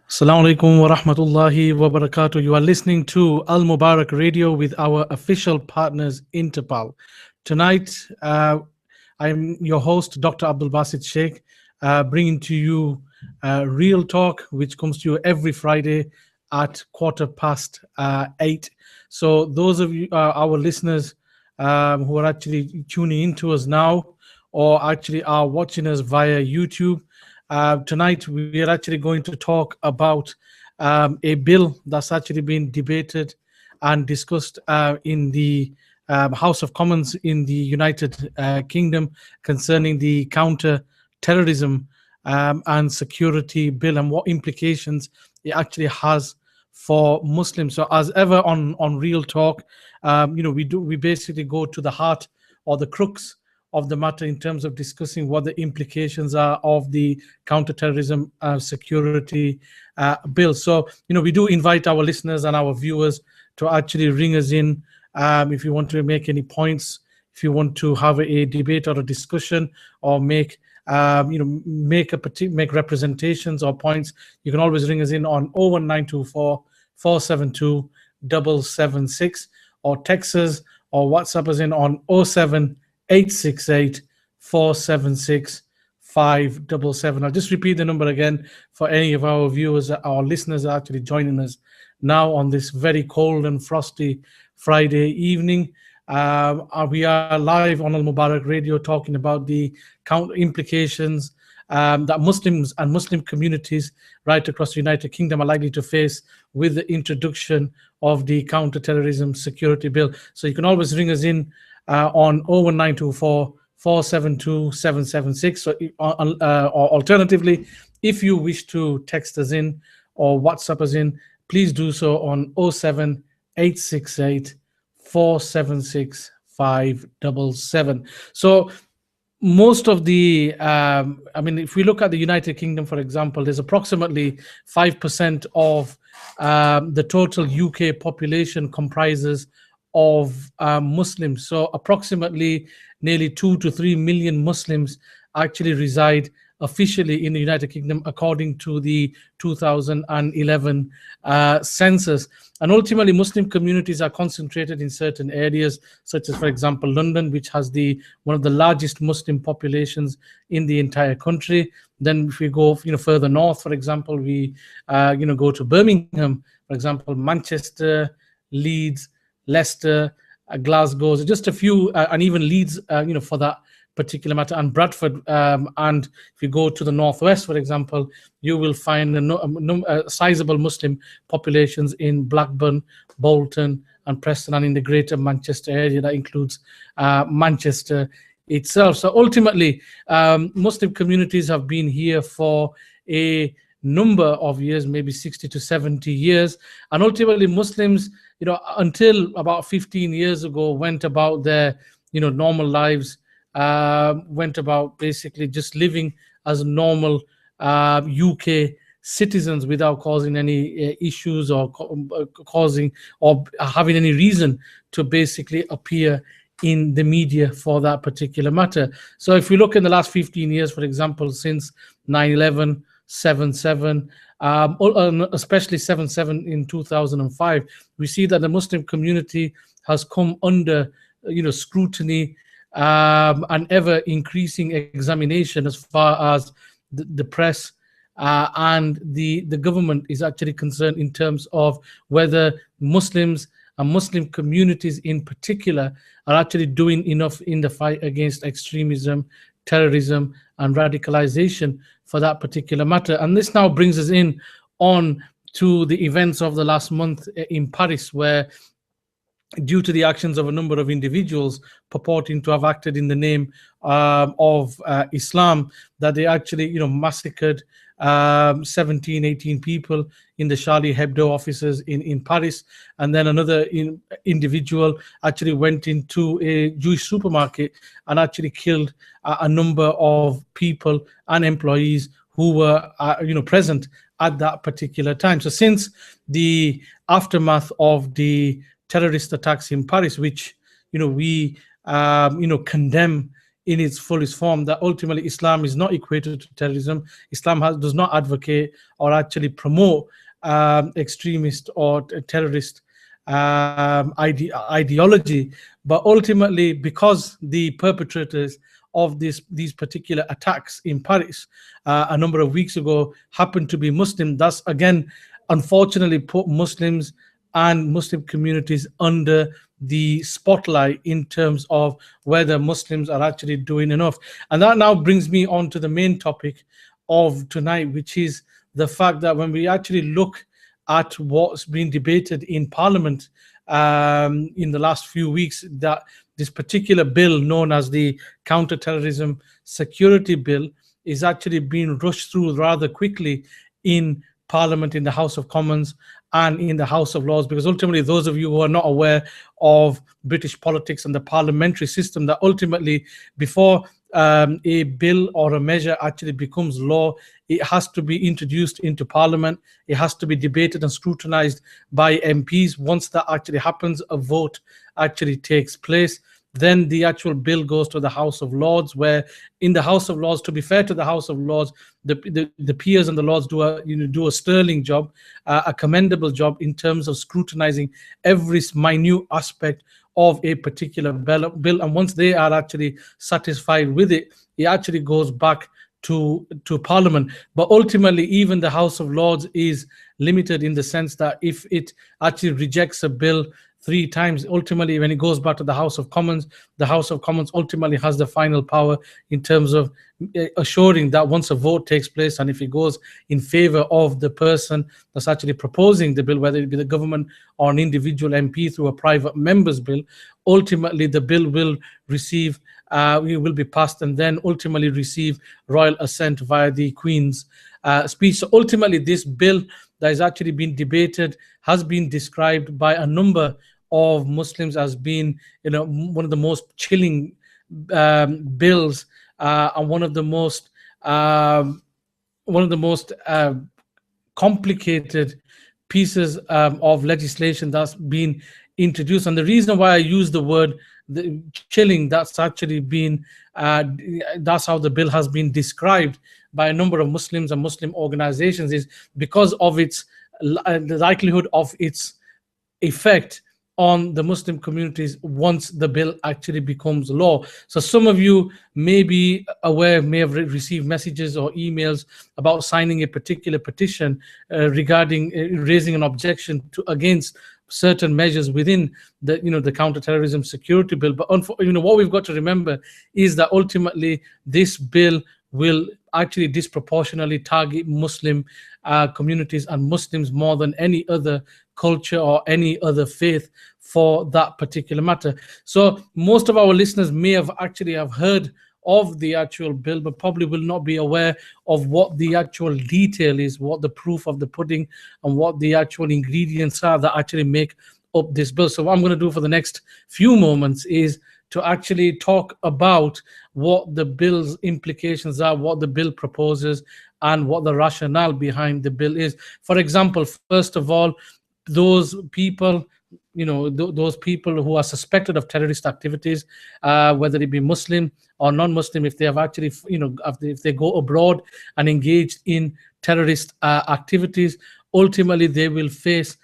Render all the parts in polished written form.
Assalamu alaikum wa rahmatullahi wa barakatuh. You are listening to Al Mubarak Radio with our official partners, Interpal. Tonight, I'm your host, Dr. Abdul Basit Sheikh, bringing to you Real Talk, which comes to you every Friday at quarter past 8. So, those of you, our listeners who are actually tuning into us now or actually are watching us via YouTube, tonight, we are actually going to talk about a bill that's actually been debated and discussed in the House of Commons in the United Kingdom concerning the counter terrorism and security bill and what implications it actually has for Muslims. So, as ever on Real Talk, we basically go to the heart or the crux of the matter in terms of discussing what the implications are of the counterterrorism security bill. So, we do invite our listeners and our viewers to actually ring us in if you want to make any points, if you want to have a debate or a discussion, or make representations or points. You can always ring us in on 01924 472 776, or text us or WhatsApp us in on 07868 476 577. I'll just repeat the number again for any of our viewers, our listeners are actually joining us now on this very cold and frosty Friday evening. We are live on Al Mubarak Radio talking about the implications that Muslims and Muslim communities right across the United Kingdom are likely to face with the introduction of the counter-terrorism security bill. So you can always ring us in on 01924 472 776. So, or alternatively, if you wish to text us in or WhatsApp us in, please do so on 07868 476 577. So, most of the if we look at the United Kingdom, for example, there's approximately 5% of the total UK population comprises of Muslims. So approximately nearly 2 to 3 million Muslims actually reside officially in the United Kingdom, according to the 2011 census. And ultimately, Muslim communities are concentrated in certain areas, such as, for example, London, which has one of the largest Muslim populations in the entire country. Then, if we go, further north, for example, we, go to Birmingham, for example, Manchester, Leeds, Leicester, Glasgow, so just a few, and even Leeds, for that particular matter, and Bradford. And if you go to the northwest, for example, you will find a sizable Muslim populations in Blackburn, Bolton, and Preston, and in the greater Manchester area. That includes Manchester itself. So ultimately, Muslim communities have been here for a number of years, maybe 60 to 70 years. And ultimately, Muslims, until about 15 years ago, went about their, normal lives, went about basically just living as normal UK citizens without causing any issues or causing or having any reason to basically appear in the media for that particular matter. So if we look in the last 15 years, for example, since 9/11, 7/7, especially 7/7 in 2005, we see that the Muslim community has come under, scrutiny and ever increasing examination as far as the press and the government is actually concerned, in terms of whether Muslims and Muslim communities in particular are actually doing enough in the fight against extremism, terrorism, and radicalization for that particular matter. And this now brings us in on to the events of the last month in Paris, where, due to the actions of a number of individuals purporting to have acted in the name of Islam, that they actually, massacred 17, 18 people in the Charlie Hebdo offices in Paris. And then another individual actually went into a Jewish supermarket and actually killed a number of people and employees who were, present at that particular time. So since the aftermath of the terrorist attacks in Paris, which we condemn in its fullest form, that ultimately Islam is not equated to terrorism. Islam does not advocate or actually promote extremist or terrorist ideology. But ultimately, because the perpetrators of these particular attacks in Paris a number of weeks ago happened to be Muslim, thus again, unfortunately, put Muslims and Muslim communities under the spotlight in terms of whether Muslims are actually doing enough. And that now brings me on to the main topic of tonight, which is the fact that when we actually look at what's been debated in Parliament in the last few weeks, that this particular bill known as the Counter-Terrorism Security Bill is actually being rushed through rather quickly in Parliament, in the House of Commons and in the House of Lords, because ultimately those of you who are not aware of British politics and the parliamentary system, that ultimately before a bill or a measure actually becomes law, it has to be introduced into Parliament, it has to be debated and scrutinized by MPs. Once that actually happens, a vote actually takes place. Then the actual bill goes to the House of Lords, where in the House of Lords, to be fair to the House of Lords, the peers and the Lords do a sterling job, a commendable job in terms of scrutinizing every minute aspect of a particular bill. And once they are actually satisfied with it, it actually goes back to Parliament. But ultimately, even the House of Lords is limited in the sense that if it actually rejects a bill 3 times, ultimately when it goes back to the House of Commons ultimately has the final power in terms of assuring that once a vote takes place, and if it goes in favor of the person that's actually proposing the bill, whether it be the government or an individual MP through a private member's bill, ultimately the bill will receive it will be passed and then ultimately receive royal assent via the Queen's speech. So ultimately this bill that is actually being debated has been described by a number of Muslims as being, one of the most chilling bills and one of the most complicated pieces of legislation that's been introduced. And the reason why I use the word chilling, that's actually been that's how the bill has been described by a number of Muslims and Muslim organizations, is because of its the likelihood of its effect on the Muslim communities once the bill actually becomes law. So some of you may be aware, may have received messages or emails about signing a particular petition regarding raising an objection against certain measures within the counter-terrorism security bill. But what we've got to remember is that ultimately this bill will actually disproportionately target Muslim communities and Muslims more than any other culture or any other faith for that particular matter. So most of our listeners may have heard of the actual bill, but probably will not be aware of what the actual detail is, what the proof of the pudding and what the actual ingredients are that actually make up this bill. So what I'm going to do for the next few moments is to actually talk about what the bill's implications are, what the bill proposes, and what the rationale behind the bill is. For example, first of all, those people who are suspected of terrorist activities, whether it be Muslim or non-Muslim, if they have actually, if they go abroad and engaged in terrorist activities, ultimately they will face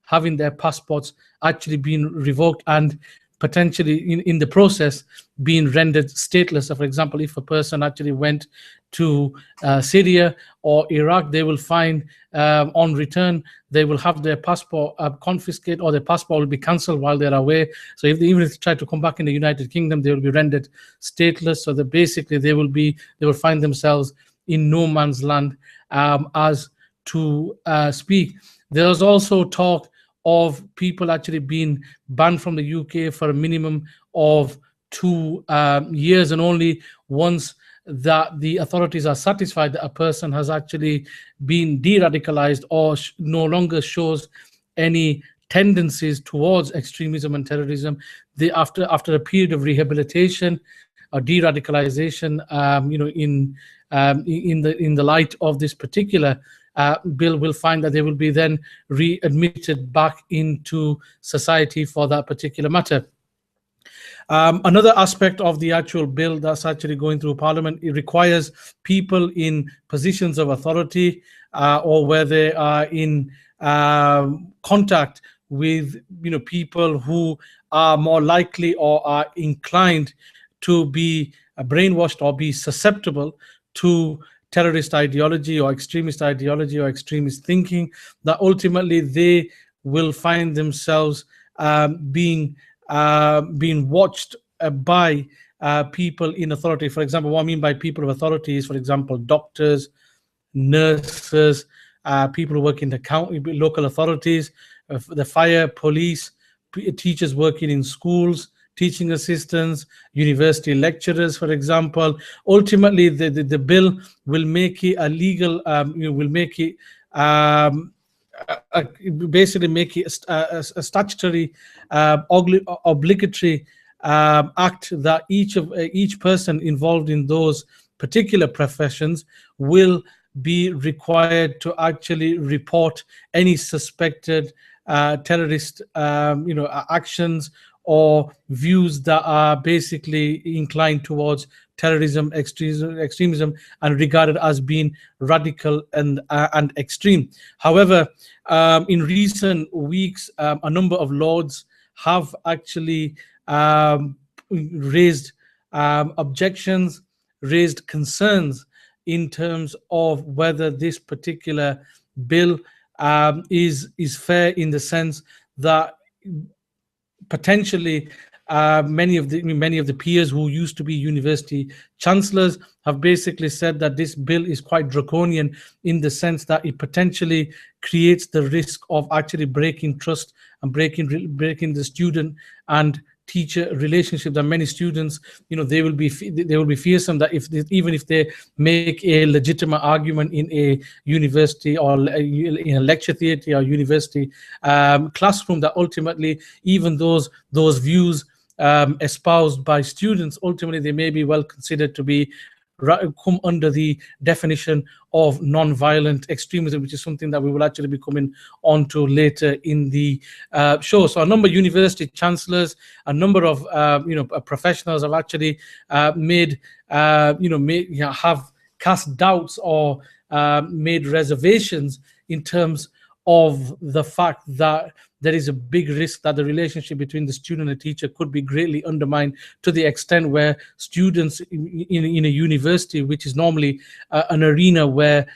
having their passports actually being revoked and potentially in the process being rendered stateless. So for example, if a person actually went to Syria or Iraq, they will find on return, they will have their passport confiscated, or their passport will be cancelled while they're away. So even if they try to come back in the United Kingdom, they will be rendered stateless. So that basically they will find themselves in no man's land, as to speak. There's also talk of people actually being banned from the UK for a minimum of 2 years, and only once that the authorities are satisfied that a person has actually been de-radicalized or no longer shows any tendencies towards extremism and terrorism, after a period of rehabilitation or de-radicalization, in the light of this particular bill, will find that they will be then readmitted back into society for that particular matter. Another aspect of the actual bill that's actually going through Parliament, it requires people in positions of authority or where they are in contact with people who are more likely or are inclined to be brainwashed or be susceptible to terrorist ideology or extremist thinking, that ultimately they will find themselves being watched by people in authority. For example, what I mean by people of authority is, for example, doctors, nurses, people who work in the county, local authorities, the fire, police, teachers working in schools, teaching assistants, university lecturers, for example. Ultimately, the bill will make it a legal, will make it basically make it a statutory obligatory act that each person involved in those particular professions will be required to actually report any suspected terrorist actions or views that are basically inclined towards terrorism, extremism, and regarded as being radical and extreme. However, in recent weeks, a number of lords have actually raised objections, raised concerns in terms of whether this particular bill is fair, in the sense that potentially many of the peers who used to be university chancellors have basically said that this bill is quite draconian, in the sense that it potentially creates the risk of actually breaking trust and breaking the student and teacher relationship. That many students, they will be fearsome that even if they make a legitimate argument in a university or in a lecture theatre or university classroom, that ultimately even those views espoused by students, ultimately they may be well considered to be come under the definition of non-violent extremism, which is something that we will actually be coming on to later in the show. So a number of university chancellors, a number of professionals have actually have cast doubts or made reservations in terms of the fact that there is a big risk that the relationship between the student and the teacher could be greatly undermined, to the extent where students in a university, which is normally an arena where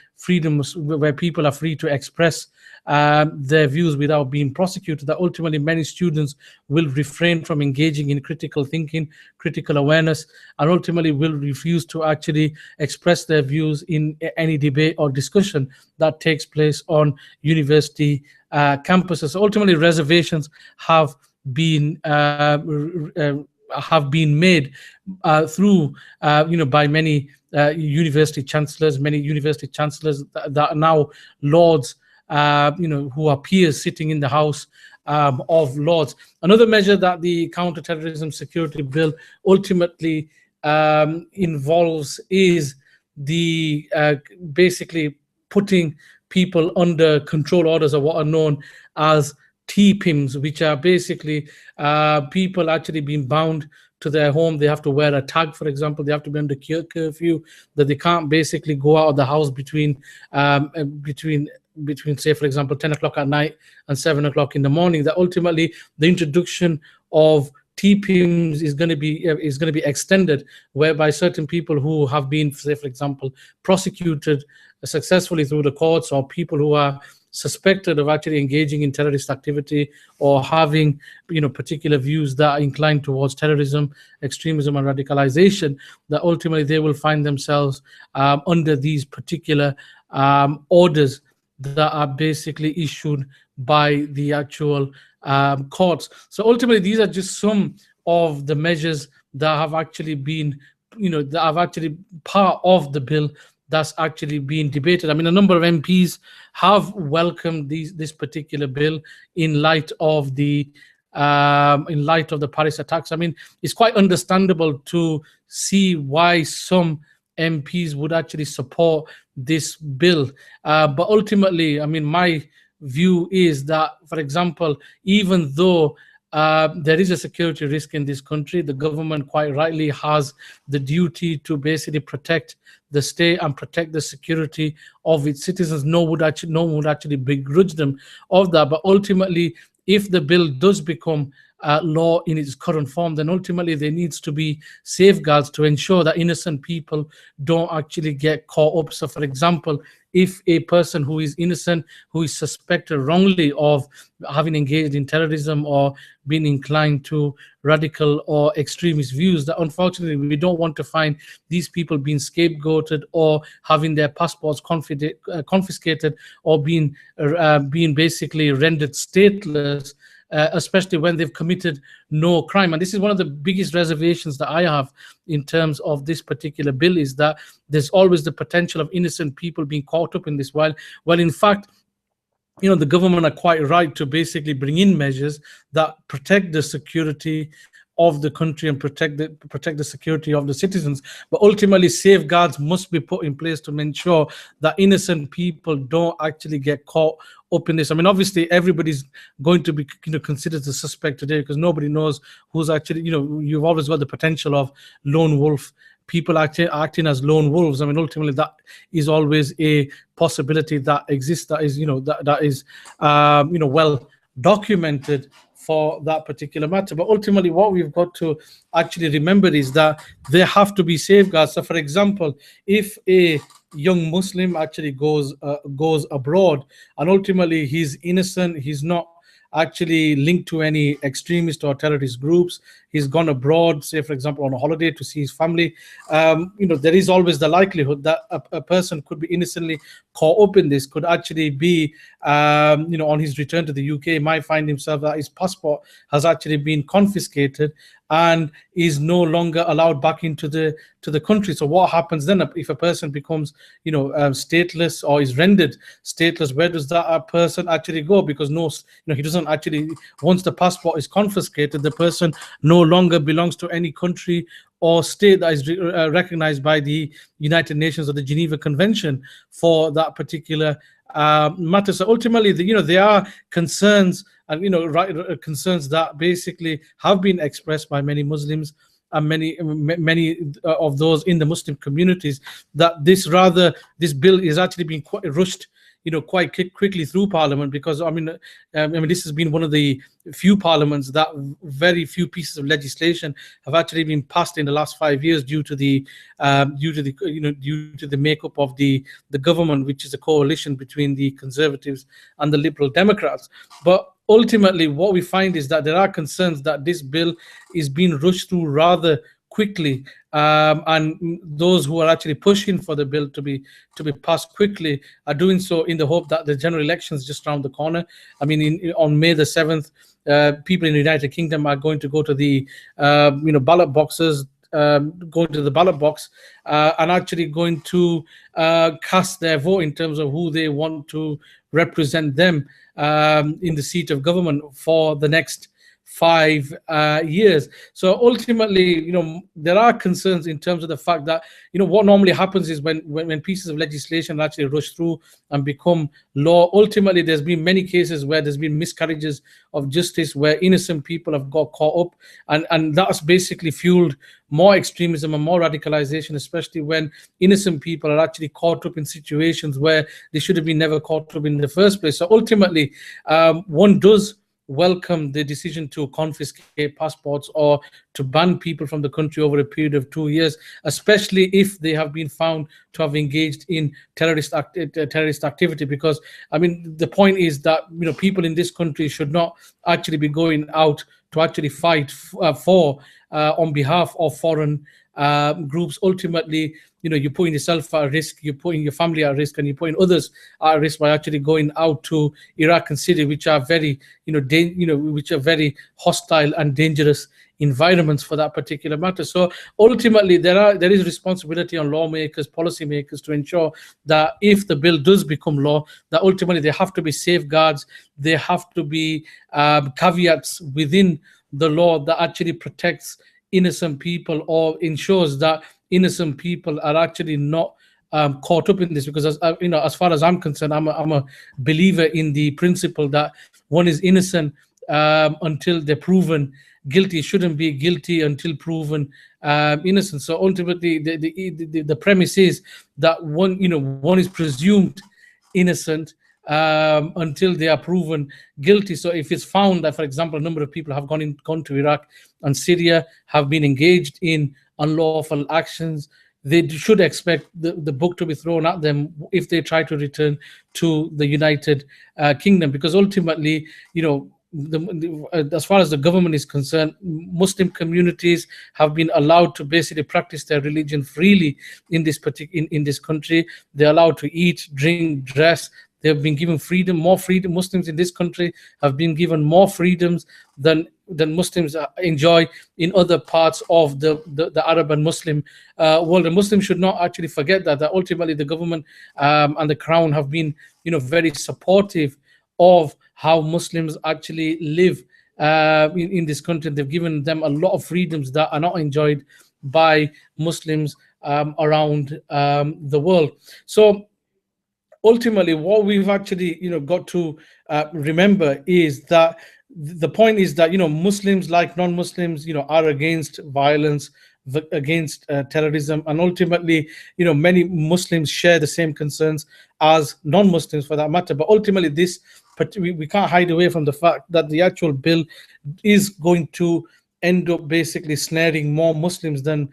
where people are free to express their views without being prosecuted, that ultimately many students will refrain from engaging in critical thinking, critical awareness, and ultimately will refuse to actually express their views in any debate or discussion that takes place on university campuses. So ultimately, reservations have been made through by many university chancellors that are now lords, who are peers sitting in the House of Lords. Another measure that the Counter-Terrorism Security Bill ultimately involves is the basically putting people under control orders, or what are known as TPIMs, which are basically people actually being bound to their home. They have to wear a tag, for example. They have to be under curfew, that they can't basically go out of the house between say, for example, 10 o'clock at night and 7 o'clock in the morning. That ultimately the introduction of TPIMs is going to be extended, whereby certain people who have been, say, for example, prosecuted successfully through the courts, or people who are suspected of actually engaging in terrorist activity or having particular views that are inclined towards terrorism, extremism, and radicalization, that ultimately they will find themselves under these particular orders that are basically issued by the actual courts. So ultimately, these are just some of the measures that have actually been, that have actually part of the bill that's actually being debated. I mean, a number of MPs have welcomed this particular bill in light of the Paris attacks. I mean, it's quite understandable to see why some MPs would actually support this bill. But ultimately, I mean, my view is that, for example, even though there is a security risk in this country. The government quite rightly has the duty to basically protect the state and protect the security of its citizens. No one would actually begrudge them of that. But ultimately, if the bill does become law in its current form, then ultimately there needs to be safeguards to ensure that innocent people don't actually get caught up. So, for example, if a person who is innocent, who is suspected wrongly of having engaged in terrorism or being inclined to radical or extremist views, that unfortunately we don't want to find these people being scapegoated or having their passports confiscated or being basically rendered stateless, especially when they've committed no crime. And this is one of the biggest reservations that I have in terms of this particular bill, is that there's always the potential of innocent people being caught up in this. While in fact, the government are quite right to basically bring in measures that protect the security of the country and protect the security of the citizens. But ultimately, safeguards must be put in place to ensure that innocent people don't actually get caught up in this. I mean, obviously, everybody's going to be considered a suspect today, because nobody knows who's actually, you've always got the potential of lone wolf people acting as lone wolves. I mean, ultimately, that is always a possibility that exists. That is, that is, well documented for that particular matter. But ultimately, what we've got to actually remember is that there have to be safeguards. So, for example, if a young Muslim actually goes abroad and ultimately he's innocent, he's not actually linked to any extremist or terrorist groups, he's gone abroad, say for example on a holiday to see his family, there is always the likelihood that a person could be innocently caught up in this, could actually be on his return to the UK, might find himself that his passport has actually been confiscated and is no longer allowed back into the country. So what happens then if a person becomes stateless or is rendered stateless? Where does that person actually go? Because he doesn't actually, once the passport is confiscated, the person no longer belongs to any country or state that is recognized by the United Nations or the Geneva Convention for that particular matter. So ultimately, there are concerns and concerns that basically have been expressed by many Muslims and many of those in the Muslim communities, that this bill is actually being quite rushed quite quickly through Parliament, because I mean this has been one of the few parliaments that very few pieces of legislation have actually been passed in the last 5 years due to the makeup of the government, which is a coalition between the Conservatives and the Liberal Democrats. But ultimately, what we find is that there are concerns that this bill is being rushed through rather quickly, and those who are actually pushing for the bill to be passed quickly are doing so in the hope that the general elections just around the corner. I mean, on May the 7th, people in the United Kingdom are going to go to the ballot boxes, going to the ballot box and actually going to cast their vote in terms of who they want to represent them in the seat of government for the next 5 years. So ultimately, there are concerns in terms of the fact that, what normally happens is when pieces of legislation actually rush through and become law, ultimately there's been many cases where there's been miscarriages of justice, where innocent people have got caught up, and that's basically fueled more extremism and more radicalization, especially when innocent people are actually caught up in situations where they should have been never caught up in the first place. So ultimately, one does welcome the decision to confiscate passports or to ban people from the country over a period of 2 years, especially if they have been found to have engaged in terrorist activity. Because I mean, the point is that people in this country should not actually be going out to actually fight for on behalf of foreign groups. Ultimately, you're putting yourself at risk, you're putting your family at risk, and you're putting others at risk by actually going out to Iraq and Syria, which are very, which are very hostile and dangerous environments for that particular matter. So ultimately, there is responsibility on lawmakers, policymakers, to ensure that if the bill does become law, that ultimately there have to be safeguards, there have to be caveats within the law that actually protects innocent people or ensures that innocent people are actually not caught up in this. Because as far as I'm concerned, I'm a believer in the principle that one is innocent until they're proven guilty, shouldn't be guilty until proven innocent. So ultimately, the premise is that one is presumed innocent until they are proven guilty. So if it's found that, for example, a number of people have gone to Iraq and Syria, have been engaged in unlawful actions, they should expect the book to be thrown at them if they try to return to the United Kingdom, because ultimately, as far as the government is concerned, Muslim communities have been allowed to basically practice their religion freely in this country. They're allowed to eat, drink, dress. They've been given freedom, more freedom. Muslims in this country have been given more freedoms than Muslims enjoy in other parts of the Arab and Muslim world. And Muslims should not actually forget that ultimately the government and the Crown have been, very supportive of how Muslims actually live in this country. They've given them a lot of freedoms that are not enjoyed by Muslims around the world. So ultimately, what we've actually got to remember is that the point is that Muslims, like non-Muslims, are against violence, against terrorism, and ultimately many Muslims share the same concerns as non-Muslims for that matter. But ultimately, but we can't hide away from the fact that the actual bill is going to end up basically snaring more Muslims than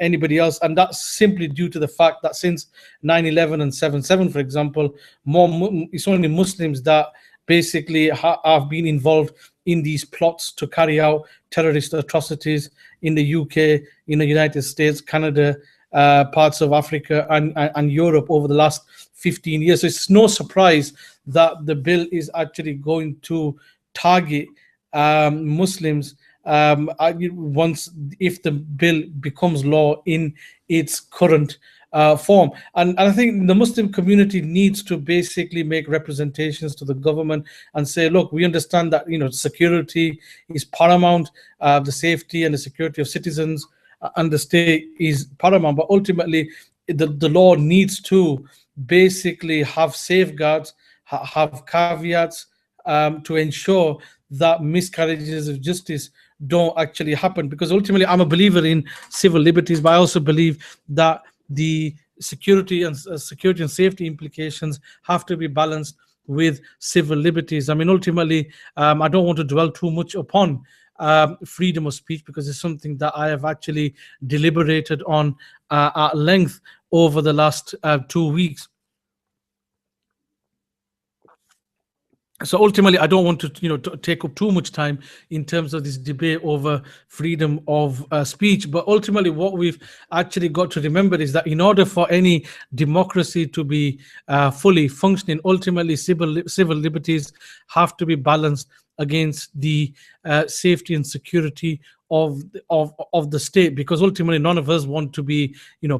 anybody else, and that's simply due to the fact that since 9/11 and 7/7, for example, it's only Muslims that basically have been involved in these plots to carry out terrorist atrocities in the UK, in the United States, Canada, parts of Africa, and Europe over the last 15 years. So it's no surprise that the bill is actually going to target Muslims once, if the bill becomes law in its current form. And I think the Muslim community needs to basically make representations to the government and say, look, we understand that security is paramount, the safety and the security of citizens and the state is paramount, but ultimately the law needs to basically have safeguards, have caveats to ensure that miscarriages of justice don't actually happen. Because ultimately, I'm a believer in civil liberties, but I also believe that the security and safety implications have to be balanced with civil liberties. I mean, ultimately, I don't want to dwell too much upon freedom of speech, because it's something that I have actually deliberated on at length over the last 2 weeks. So ultimately, I don't want to, to take up too much time in terms of this debate over freedom of speech. But ultimately, what we've actually got to remember is that in order for any democracy to be fully functioning, ultimately civil liberties have to be balanced against the safety and security of the state. Because ultimately, none of us want to be,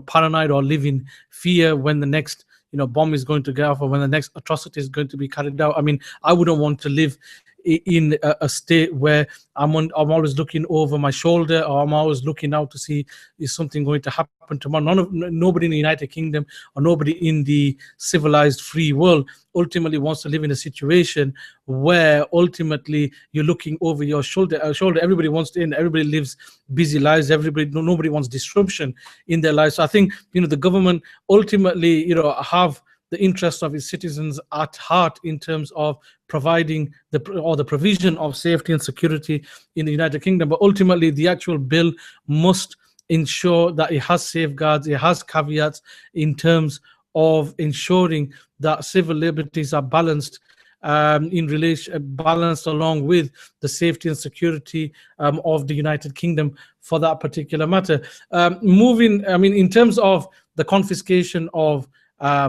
paranoid or live in fear when the next bomb is going to go off or when the next atrocity is going to be carried out. I mean, I wouldn't want to live in a state where I'm always looking over my shoulder, or I'm always looking out to see is something going to happen tomorrow. Nobody in the United Kingdom or nobody in the civilized free world ultimately wants to live in a situation where ultimately you're looking over your shoulder. Everybody wants to, everybody lives busy lives. Nobody wants disruption in their lives. So I think the government ultimately have the interests of its citizens at heart in terms of providing the provision of safety and security in the United Kingdom. But ultimately, the actual bill must ensure that it has safeguards, it has caveats in terms of ensuring that civil liberties are balanced balanced along with the safety and security of the United Kingdom for that particular matter. In terms of the confiscation of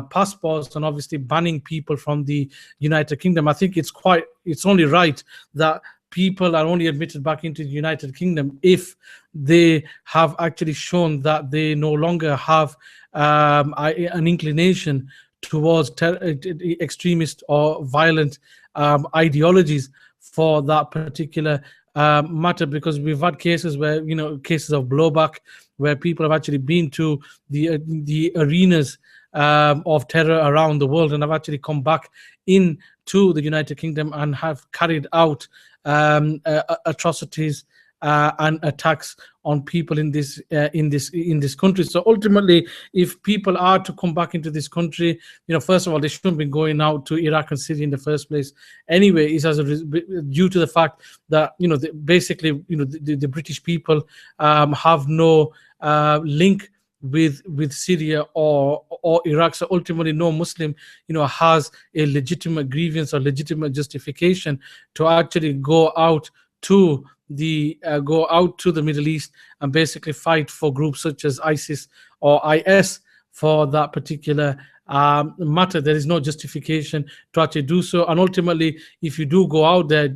passports and obviously banning people from the United Kingdom, I think it's only right that people are only admitted back into the United Kingdom if they have actually shown that they no longer have an inclination towards extremist or violent ideologies for that particular matter. Because we've had cases where cases of blowback where people have actually been to the arenas of terror around the world and have actually come back into to the United Kingdom and have carried out atrocities and attacks on people in this country. So ultimately, if people are to come back into this country, first of all, they shouldn't be going out to Iraq and Syria in the first place. Anyway, it's due to the fact that basically the British people have no link with Syria or Iraq. So ultimately, no Muslim has a legitimate grievance or legitimate justification to actually go out to the Middle East and basically fight for groups such as ISIS or IS for that particular matter. There is no justification to actually do so. And ultimately, if you do go out there,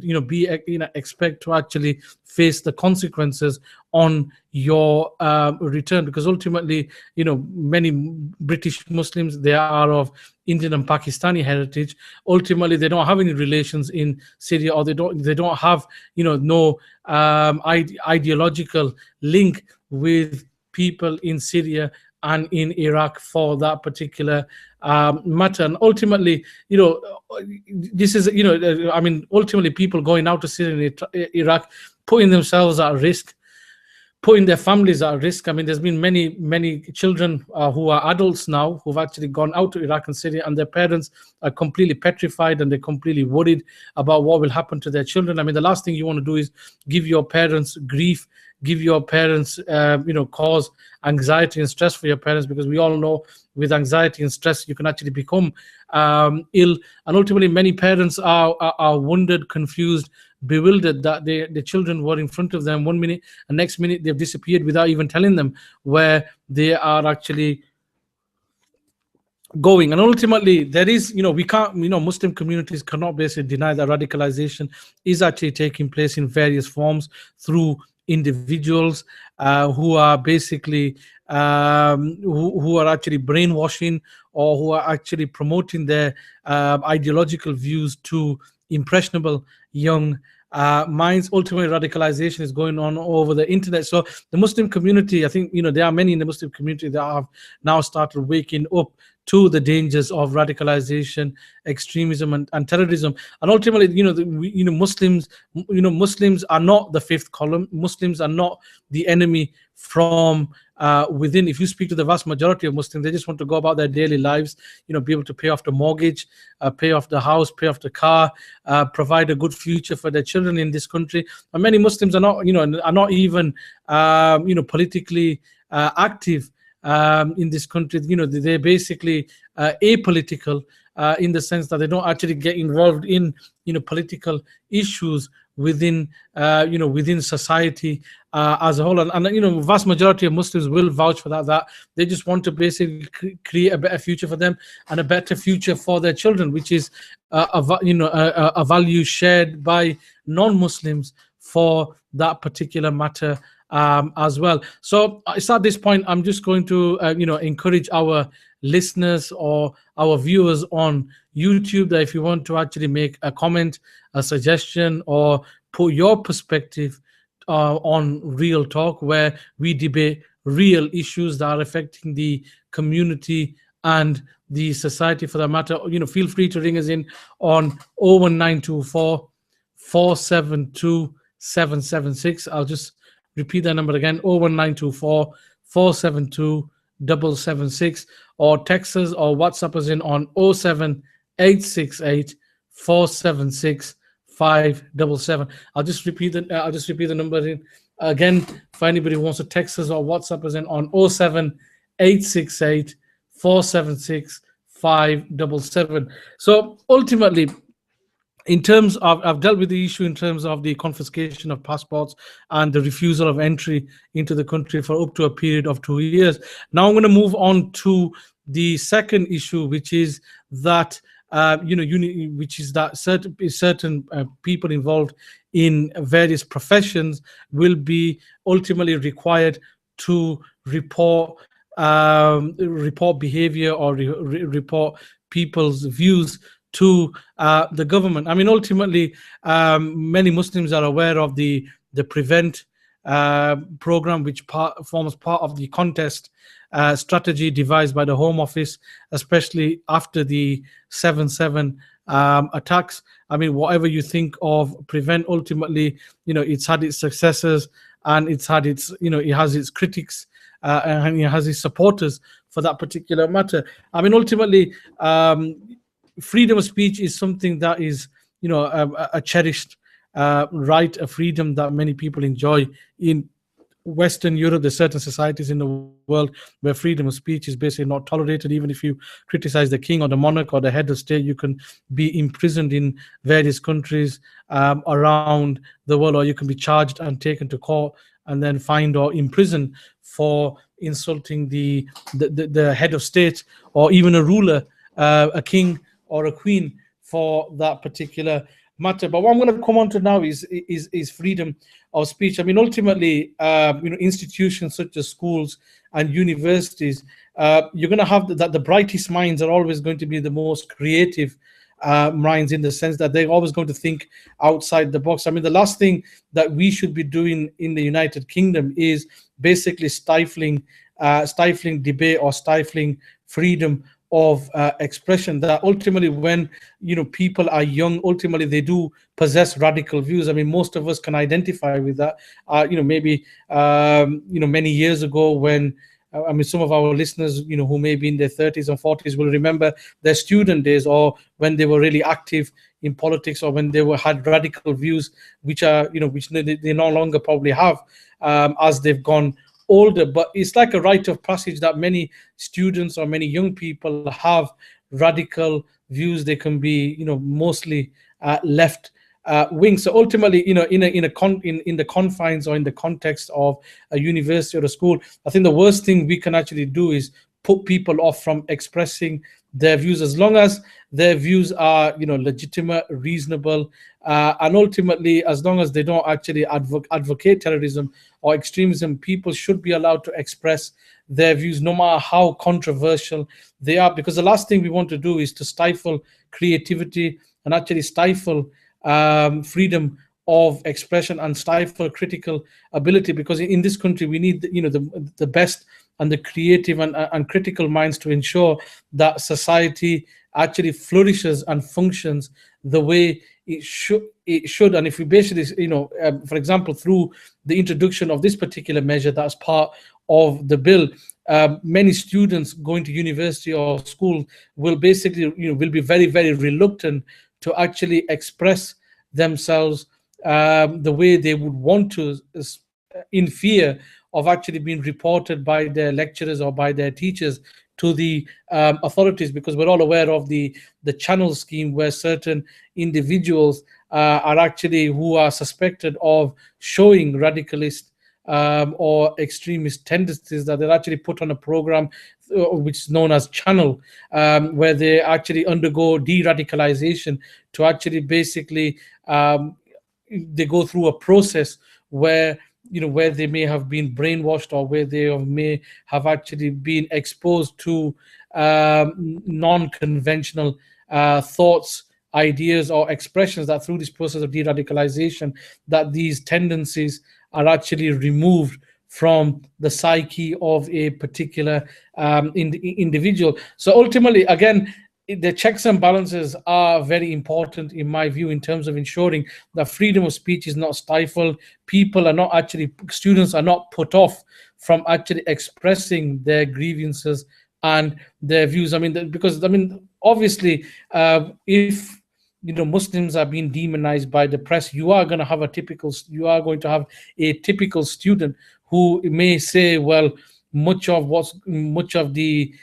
expect to actually face the consequences on your return, because ultimately, many British Muslims, they are of Indian and Pakistani heritage. Ultimately, they don't have any relations in Syria, or they don't have no ideological link with people in Syria and in Iraq for that particular matter. And ultimately, this is, ultimately people going out to Syria and Iraq, putting themselves at risk, putting their families at risk. I mean, there's been many children who are adults now who've actually gone out to Iraq and Syria, and their parents are completely petrified and they're completely worried about what will happen to their children. I mean, the last thing you want to do is give your parents grief, give your parents, cause anxiety and stress for your parents, because we all know with anxiety and stress, you can actually become ill. And ultimately, many parents are wondered, confused, bewildered that the children were in front of them one minute, and next minute they've disappeared without even telling them where they are actually going. And ultimately, there is, we can't, Muslim communities cannot basically deny that radicalization is actually taking place in various forms through individuals who are basically who are actually brainwashing, or who are actually promoting their ideological views to impressionable young minds. Ultimately, radicalization is going on over the internet. So the Muslim community, I think, there are many in the Muslim community that have now started waking up to the dangers of radicalization, extremism, and terrorism. And ultimately, Muslims are not the fifth column. Muslims are not the enemy from within. If you speak to the vast majority of Muslims, they just want to go about their daily lives, be able to pay off the mortgage, pay off the house, pay off the car, provide a good future for their children in this country. And many Muslims are not even politically active in this country. They're basically apolitical in the sense that they don't actually get involved in political issues within within society as a whole. And vast majority of Muslims will vouch for that they just want to basically create a better future for them and a better future for their children, which is a value shared by non-Muslims for that particular matter as well. So it's at this point I'm just going to encourage our listeners or our viewers on YouTube that if you want to actually make a comment, a suggestion, or put your perspective on Real Talk, where we debate real issues that are affecting the community and the society for that matter, feel free to ring us in on 01924 472 776. I'll just repeat that number again: 01924 472 776, or text us or WhatsApp us in on 07868 476 577. I'll just repeat the number in again for anybody who wants to text us or WhatsApp us in on 07868 476 577. So ultimately, in terms of, I've dealt with the issue in terms of the confiscation of passports and the refusal of entry into the country for up to a period of 2 years. Now I'm going to move on to the second issue, which is that which is that certain people involved in various professions will be ultimately required to report behavior or report people's views to the government. I mean, ultimately, many Muslims are aware of the Prevent program, which forms part of the contest strategy devised by the Home Office, especially after the 7/7 attacks. I mean, whatever you think of prevent, ultimately, it's had its successes, and it's had its, it has its critics, and it has its supporters for that particular matter. I mean, ultimately, freedom of speech is something that is, a cherished right, a freedom that many people enjoy in Western Europe. There's certain societies in the world where freedom of speech is basically not tolerated. Even if you criticize the king or the monarch or the head of state, you can be imprisoned in various countries around the world, or you can be charged and taken to court and then fined or imprisoned for insulting the head of state, or even a ruler, a king or a queen, for that particular matter. But what I'm going to come on to now is freedom of speech. I mean, ultimately, institutions such as schools and universities, you're going to have that the brightest minds are always going to be the most creative minds, in the sense that they're always going to think outside the box. I mean, the last thing that we should be doing in the United Kingdom is basically stifling debate or stifling freedom of expression. That ultimately, when people are young, ultimately they do possess radical views. I mean, most of us can identify with that. Maybe many years ago, when I mean, some of our listeners, who may be in their 30s and 40s, will remember their student days, or when they were really active in politics, or when they had radical views, which are, which they no longer probably have, as they've gone older. But it's like a rite of passage that many students or many young people have radical views. They can be, mostly left wing. So ultimately, in the confines or in the context of a university or a school, I think the worst thing we can actually do is put people off from expressing their views, as long as their views are, legitimate, reasonable, and ultimately, as long as they don't actually advocate terrorism or extremism. People should be allowed to express their views, no matter how controversial they are, because the last thing we want to do is to stifle creativity and actually stifle freedom of expression and stifle critical ability. Because in this country, we need the best and the creative and critical minds to ensure that society actually flourishes and functions the way it should. And if we basically, for example, through the introduction of this particular measure that's part of the bill, many students going to university or school will basically, will be very, very reluctant to actually express themselves the way they would want to, in fear of actually being reported by their lecturers or by their teachers to the authorities, because we're all aware of the channel scheme, where certain individuals are actually, who are suspected of showing radicalist or extremist tendencies, that they're actually put on a program which is known as channel, where they actually undergo de-radicalization to actually basically they go through a process where, where they may have been brainwashed, or where they may have actually been exposed to non-conventional thoughts, ideas, or expressions, that through this process of de-radicalization, that these tendencies are actually removed from the psyche of a particular individual. So ultimately, again, the checks and balances are very important, in my view, in terms of ensuring that freedom of speech is not stifled. People are not actually, students are not put off from actually expressing their grievances and their views. I mean, because, I mean, obviously, if Muslims are being demonized by the press, you are going to have a typical student who may say, well, much of the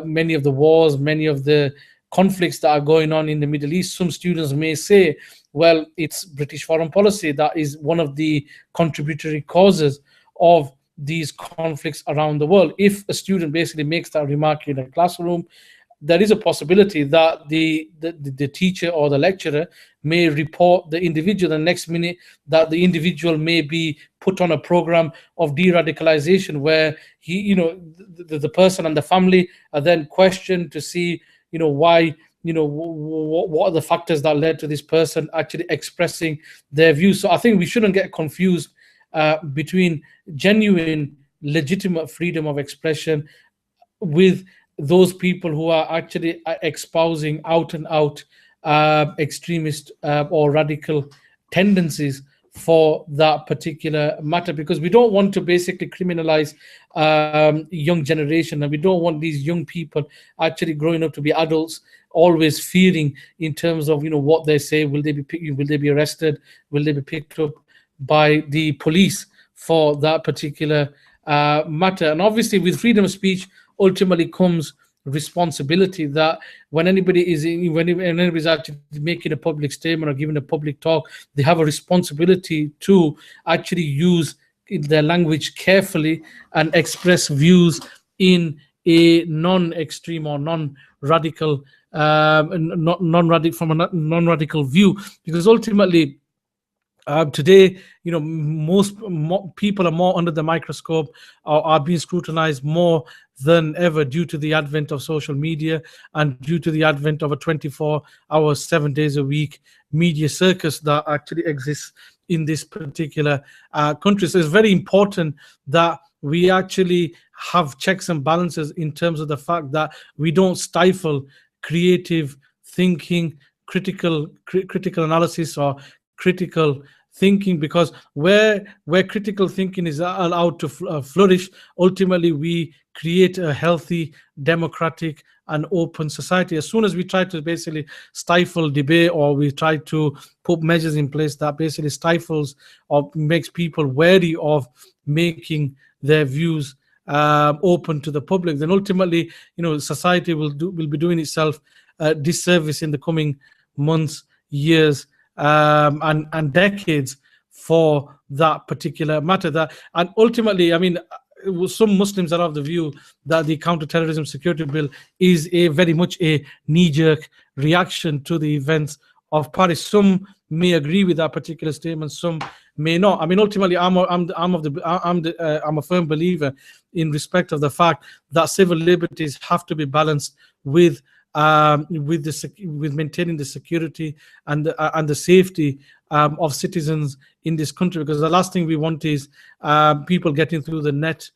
many of the wars, many of the conflicts that are going on in the Middle East, some students may say, well, it's British foreign policy that is one of the contributory causes of these conflicts around the world. If a student basically makes that remark in a classroom, there is a possibility that the teacher or the lecturer may report the individual. The next minute, that the individual may be put on a program of de-radicalization, where the person and the family are then questioned to see, why, what are the factors that led to this person actually expressing their views. So I think we shouldn't get confused between genuine, legitimate freedom of expression with those people who are actually espousing out and out extremist or radical tendencies for that particular matter, because we don't want to basically criminalize young generation, and we don't want these young people actually growing up to be adults always fearing in terms of what they say. Will they be arrested? Will they be picked up by the police for that particular matter? And obviously, with freedom of speech, ultimately comes responsibility. That when anybody is when anybody's actually making a public statement or giving a public talk, they have a responsibility to actually use their language carefully and express views in a non-extreme or non-radical non-radical from a non-radical view, because ultimately today, most people are more under the microscope, are being scrutinized more than ever due to the advent of social media and due to the advent of a 24-hour, 7 days a week media circus that actually exists in this particular country. So it's very important that we actually have checks and balances in terms of the fact that we don't stifle creative thinking, critical analysis, or critical thinking, because where critical thinking is allowed to flourish, ultimately we create a healthy, democratic and open society. As soon as we try to basically stifle debate, or we try to put measures in place that basically stifles or makes people wary of making their views open to the public, then ultimately society will be doing itself disservice in the coming months, years, and decades for that particular matter. That, and ultimately, I mean, some Muslims are of the view that the counter-terrorism security bill is a very much a knee-jerk reaction to the events of Paris. Some may agree with that particular statement, some may not. I mean, ultimately, I'm a firm believer in respect of the fact that civil liberties have to be balanced with maintaining the security and the safety of citizens in this country, because the last thing we want is people getting through the net,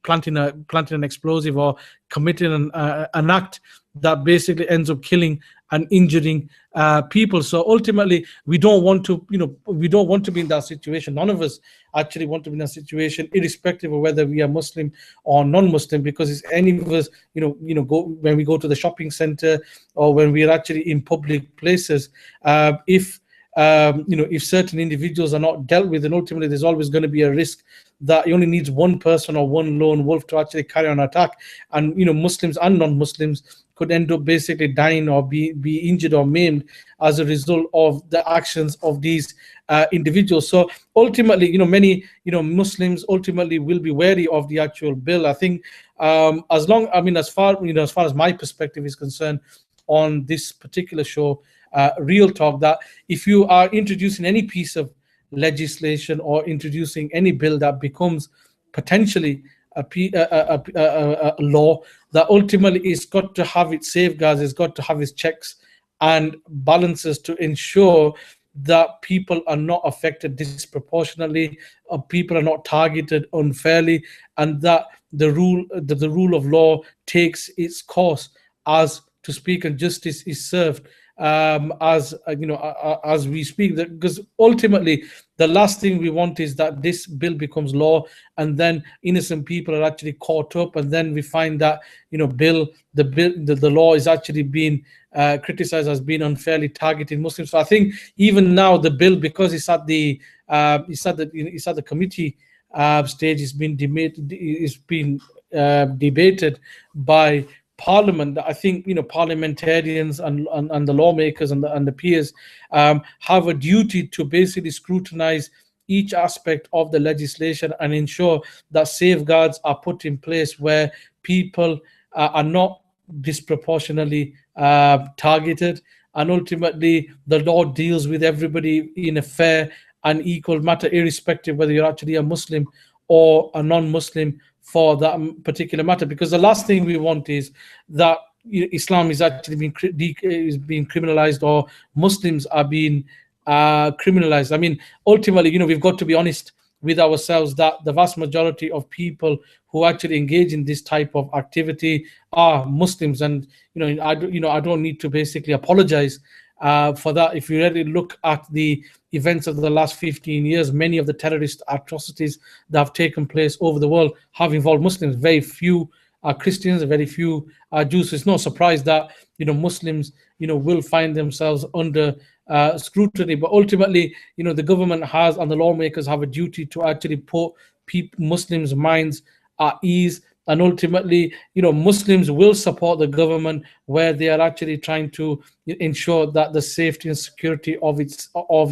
planting an explosive or committing an act that basically ends up killing and injuring people. So ultimately, we don't want to be in that situation. None of us actually want to be in that situation, irrespective of whether we are Muslim or non-Muslim, because it's any of us, when we go to the shopping center or when we are actually in public places, if certain individuals are not dealt with, then ultimately there's always going to be a risk that it only needs one person or one lone wolf to actually carry on an attack. And Muslims and non-Muslims could end up basically dying or be injured or maimed as a result of the actions of these individuals. So ultimately, many Muslims ultimately will be wary of the actual bill. I think as far as my perspective is concerned on this particular show, Real Talk, that if you are introducing any piece of legislation or introducing any bill that becomes potentially a law, that ultimately it's got to have its safeguards, it's got to have its checks and balances to ensure that people are not affected disproportionately, people are not targeted unfairly, and that the rule of law takes its course, as to speak, and justice is served as we speak. Because ultimately, the last thing we want is that this bill becomes law, and then innocent people are actually caught up, and then we find that the law is actually being criticized as being unfairly targeting Muslims. So I think even now the bill, because it's at the committee stage, is being debated by Parliament. I think parliamentarians and the lawmakers and the peers have a duty to basically scrutinize each aspect of the legislation and ensure that safeguards are put in place where people are not disproportionately targeted, and ultimately the law deals with everybody in a fair and equal matter, irrespective whether you're actually a Muslim or a non-Muslim for that particular matter. Because the last thing we want is that Islam is actually being criminalized, or Muslims are being criminalized. I mean, ultimately, we've got to be honest with ourselves that the vast majority of people who actually engage in this type of activity are Muslims. And I don't need to basically apologize for that. If you really look at the events of the last 15 years, many of the terrorist atrocities that have taken place over the world have involved Muslims. Very few are Christians, very few are Jews. So it's no surprise that Muslims will find themselves under scrutiny. But ultimately, the government has and the lawmakers have a duty to actually put Muslims' minds at ease. And ultimately, Muslims will support the government where they are actually trying to ensure that the safety and security of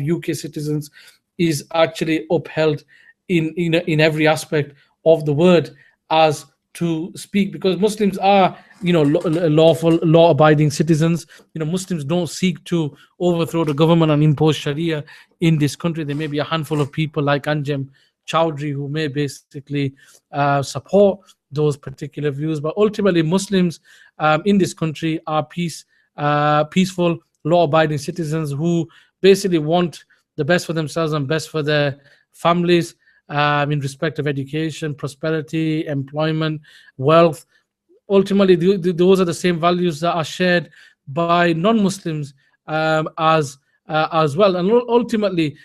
UK citizens is actually upheld in every aspect of the word, as to speak, because Muslims are lawful, law-abiding citizens. Muslims don't seek to overthrow the government and impose Sharia in this country. There may be a handful of people like Anjem Chowdhury who may basically support those particular views, but ultimately Muslims in this country are peaceful, law-abiding citizens who basically want the best for themselves and best for their families, in respect of education, prosperity, employment, wealth. Ultimately, those are the same values that are shared by non-Muslims as well. And ultimately,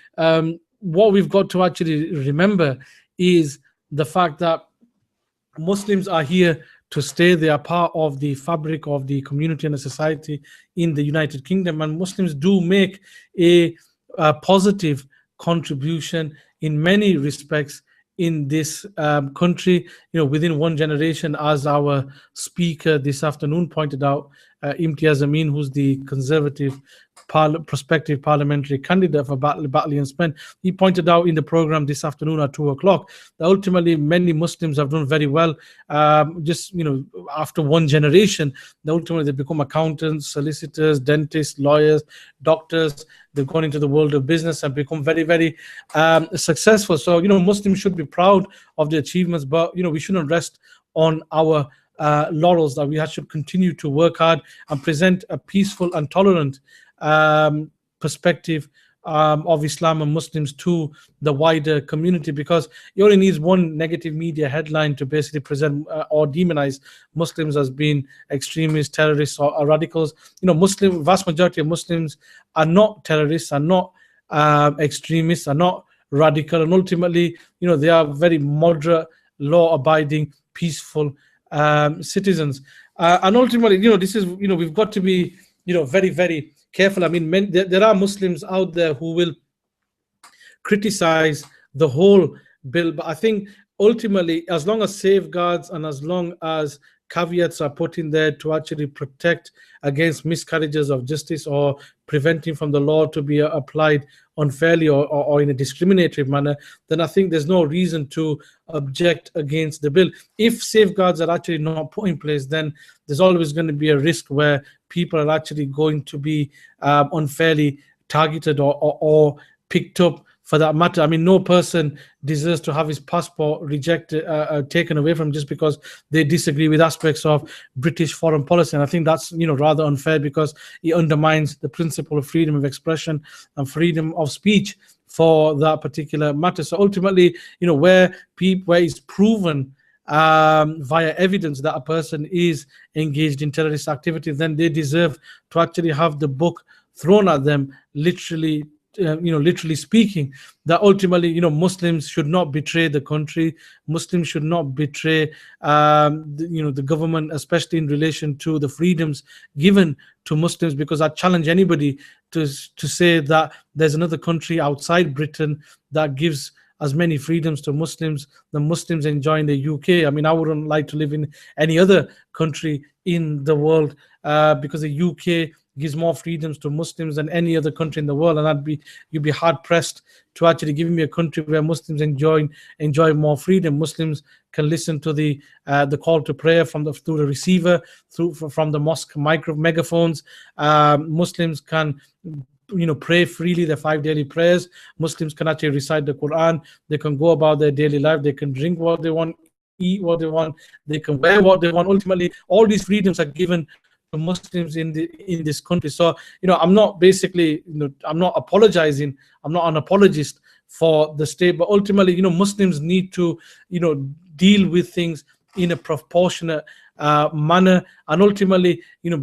what we've got to actually remember is the fact that Muslims are here to stay. They are part of the fabric of the community and the society in the United Kingdom, and Muslims do make a positive contribution in many respects in this country. Within one generation, as our speaker this afternoon pointed out, Imtiaz Amin, who's the Conservative prospective parliamentary candidate for Batley and Spen, he pointed out in the program this afternoon at 2 o'clock that ultimately many Muslims have done very well. Just after one generation, ultimately they become accountants, solicitors, dentists, lawyers, doctors. They've gone into the world of business and become very, very successful. So Muslims should be proud of the achievements, but we shouldn't rest on our laurels. That we should continue to work hard and present a peaceful and tolerant perspective of Islam and Muslims to the wider community, because it only needs one negative media headline to basically present or demonize Muslims as being extremists, terrorists, or radicals. Vast majority of Muslims are not terrorists, are not extremists, are not radical, and ultimately, they are very moderate, law-abiding, peaceful citizens. And ultimately, this is, we've got to be, very, very careful. I mean, there are Muslims out there who will criticize the whole bill, but I think ultimately, as long as safeguards and as long as caveats are put in there to actually protect against miscarriages of justice or preventing from the law to be applied unfairly or in a discriminatory manner, then I think there's no reason to object against the bill. If safeguards are actually not put in place, then there's always going to be a risk where people are actually going to be unfairly targeted or picked up, for that matter. I mean, no person deserves to have his passport rejected, taken away from just because they disagree with aspects of British foreign policy. And I think that's, rather unfair, because it undermines the principle of freedom of expression and freedom of speech for that particular matter. So ultimately, where it's proven via evidence that a person is engaged in terrorist activity, then they deserve to actually have the book thrown at them, literally speaking. That ultimately, Muslims should not betray the country. Muslims should not betray the government, especially in relation to the freedoms given to Muslims, because I challenge anybody to say that there's another country outside Britain that gives as many freedoms to Muslims than Muslims enjoy in the UK. I mean, I wouldn't like to live in any other country in the world, because the UK gives more freedoms to Muslims than any other country in the world, and you'd be hard pressed to actually give me a country where Muslims enjoy more freedom. Muslims can listen to the call to prayer through the receiver, from the mosque megaphones. Muslims can pray freely their 5 daily prayers. Muslims can actually recite the Quran. They can go about their daily life. They can drink what they want, eat what they want. They can wear what they want. Ultimately, all these freedoms are given to Muslims in this country. So I'm not basically I'm not apologizing. I'm not an apologist for the state. But ultimately, Muslims need to, deal with things in a proportionate manner, and ultimately,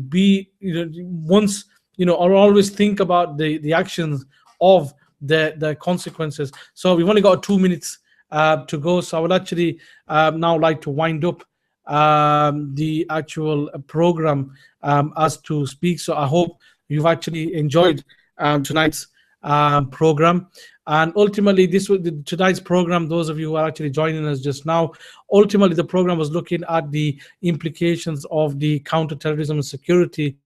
be, once, or always think about the actions of the consequences. So we've only got 2 minutes to go. So I would actually now like to wind up the actual program as to speak. So I hope you've actually enjoyed tonight's program. And ultimately, this was tonight's program. Those of you who are actually joining us just now, ultimately the program was looking at the implications of the counterterrorism and security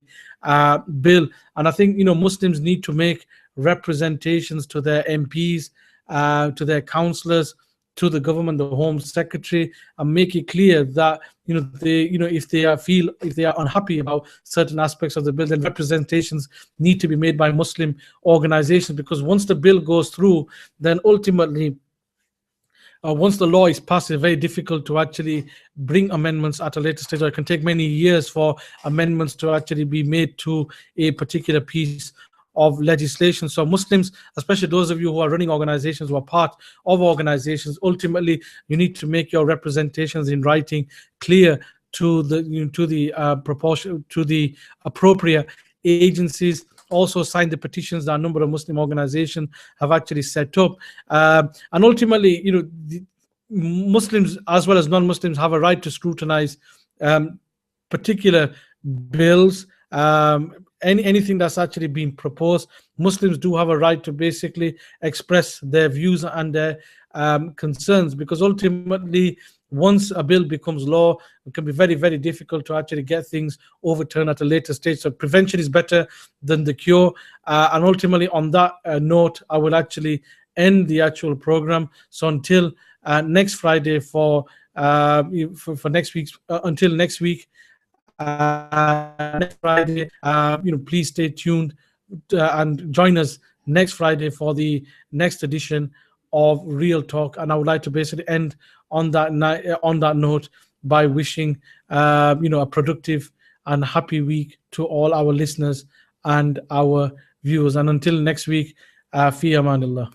bill. And I think Muslims need to make representations to their MPs, to their councillors, to the government, the Home Secretary, and make it clear that if they are unhappy about certain aspects of the bill, then representations need to be made by Muslim organizations. Because once the bill goes through, then ultimately, once the law is passed, it's very difficult to actually bring amendments at a later stage, or it can take many years for amendments to actually be made to a particular piece of legislation. So Muslims, especially those of you who are running organizations, who are part of organizations, ultimately you need to make your representations in writing clear to the proportion, to the appropriate agencies. Also sign the petitions that a number of Muslim organizations have actually set up, and ultimately, the Muslims as well as non-Muslims have a right to scrutinize particular bills. Anything that's actually been proposed, Muslims do have a right to basically express their views and their concerns, because ultimately, once a bill becomes law, it can be very, very difficult to actually get things overturned at a later stage. So prevention is better than the cure. And ultimately, on that note, I will actually end the actual program. So until next Friday for next week's until next week. Next Friday, please stay tuned and join us next Friday for the next edition of Real Talk. And I would like to basically end on that note by wishing a productive and happy week to all our listeners and our viewers. And until next week, fi amanillah.